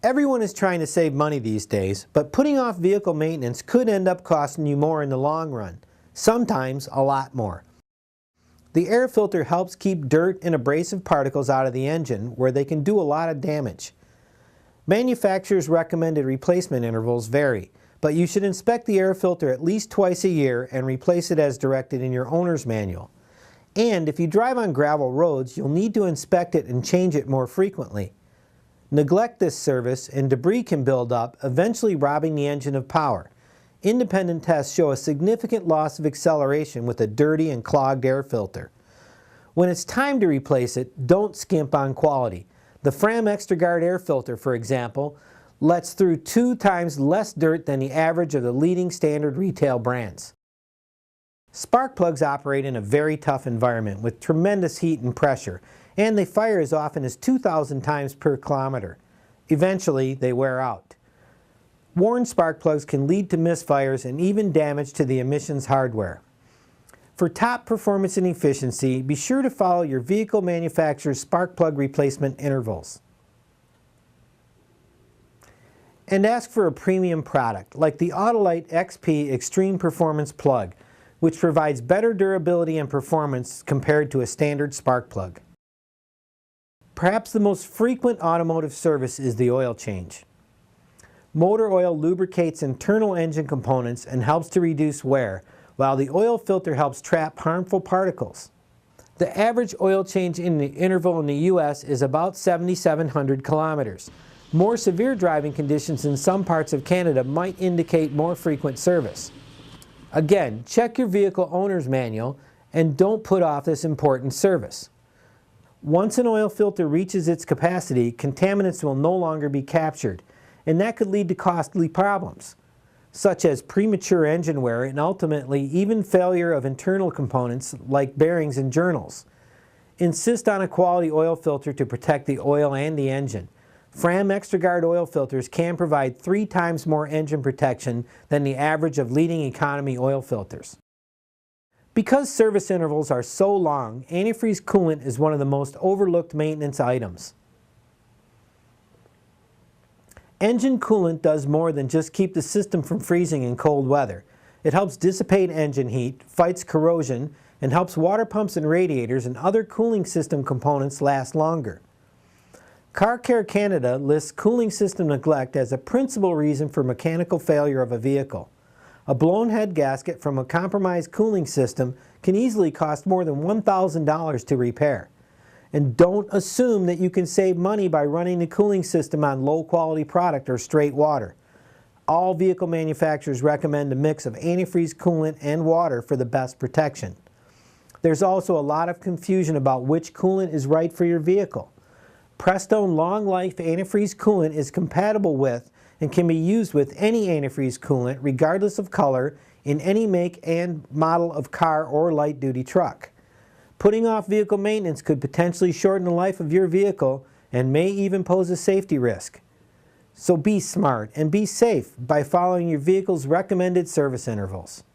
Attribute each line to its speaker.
Speaker 1: Everyone is trying to save money these days, but putting off vehicle maintenance could end up costing you more in the long run, sometimes a lot more. The air filter helps keep dirt and abrasive particles out of the engine where they can do a lot of damage. Manufacturers' recommended replacement intervals vary, but you should inspect the air filter at least twice a year and replace it as directed in your owner's manual. And if you drive on gravel roads, you'll need to inspect it and change it more frequently. Neglect this service and debris can build up, eventually robbing the engine of power. Independent tests show a significant loss of acceleration with a dirty and clogged air filter. When it's time to replace it, don't skimp on quality. The Fram ExtraGuard air filter, for example, lets through 2 times less dirt than the average of the leading standard retail brands. Spark plugs operate in a very tough environment with tremendous heat and pressure, and they fire as often as 2,000 times per kilometer. Eventually, they wear out. Worn spark plugs can lead to misfires and even damage to the emissions hardware. For top performance and efficiency, be sure to follow your vehicle manufacturer's spark plug replacement intervals. And ask for a premium product like the Autolite XP Extreme Performance Plug, which provides better durability and performance compared to a standard spark plug. Perhaps the most frequent automotive service is the oil change. Motor oil lubricates internal engine components and helps to reduce wear, while the oil filter helps trap harmful particles. The average oil change in the interval in the U.S. is about 7,700 kilometers. More severe driving conditions in some parts of Canada might indicate more frequent service. Again, check your vehicle owner's manual and don't put off this important service. Once an oil filter reaches its capacity, contaminants will no longer be captured, and that could lead to costly problems, such as premature engine wear and ultimately even failure of internal components like bearings and journals. Insist on a quality oil filter to protect the oil and the engine. Fram ExtraGuard oil filters can provide 3 times more engine protection than the average of leading economy oil filters. Because service intervals are so long, antifreeze coolant is one of the most overlooked maintenance items. Engine coolant does more than just keep the system from freezing in cold weather. It helps dissipate engine heat, fights corrosion, and helps water pumps and radiators and other cooling system components last longer. Car Care Canada lists cooling system neglect as a principal reason for mechanical failure of a vehicle. A blown head gasket from a compromised cooling system can easily cost more than $1,000 to repair. And don't assume that you can save money by running the cooling system on low-quality product or straight water. All vehicle manufacturers recommend a mix of antifreeze coolant and water for the best protection. There's also a lot of confusion about which coolant is right for your vehicle. Prestone Long Life Antifreeze Coolant is compatible with and can be used with any antifreeze coolant regardless of color in any make and model of car or light-duty truck. Putting off vehicle maintenance could potentially shorten the life of your vehicle and may even pose a safety risk. So be smart and be safe by following your vehicle's recommended service intervals.